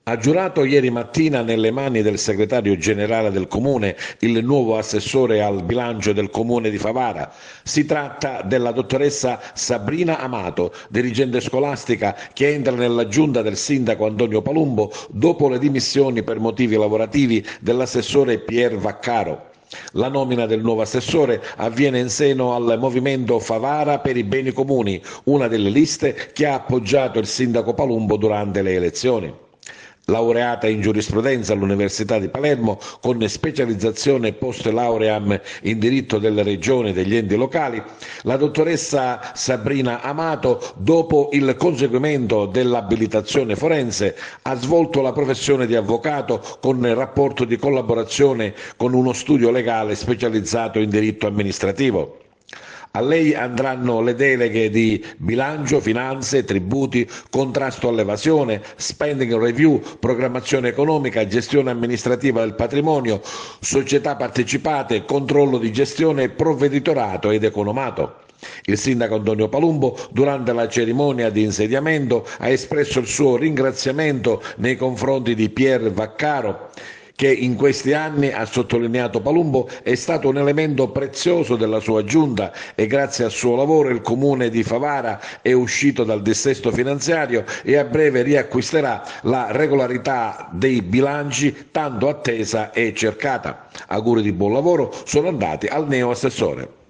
Ha giurato ieri mattina nelle mani del segretario generale del comune il nuovo assessore al bilancio del comune di Favara. Si tratta della dottoressa Sabrina Amato, dirigente scolastica che entra nella giunta del sindaco Antonio Palumbo dopo le dimissioni per motivi lavorativi dell'assessore Pier Vaccaro. La nomina del nuovo assessore avviene in seno al movimento Favara per i beni comuni, una delle liste che ha appoggiato il sindaco Palumbo durante le elezioni. Laureata in giurisprudenza all'Università di Palermo con specializzazione post lauream in diritto delle regioni e degli enti locali, la dottoressa Sabrina Amato, dopo il conseguimento dell'abilitazione forense, ha svolto la professione di avvocato con rapporto di collaborazione con uno studio legale specializzato in diritto amministrativo. A lei andranno le deleghe di bilancio, finanze, tributi, contrasto all'evasione, spending review, programmazione economica, gestione amministrativa del patrimonio, società partecipate, controllo di gestione, provveditorato ed economato. Il sindaco Antonio Palumbo, durante la cerimonia di insediamento, ha espresso il suo ringraziamento nei confronti di Pier Vaccaro, che in questi anni, ha sottolineato Palumbo, è stato un elemento prezioso della sua giunta e grazie al suo lavoro il comune di Favara è uscito dal dissesto finanziario e a breve riacquisterà la regolarità dei bilanci tanto attesa e cercata. Auguri di buon lavoro sono andati al neo assessore.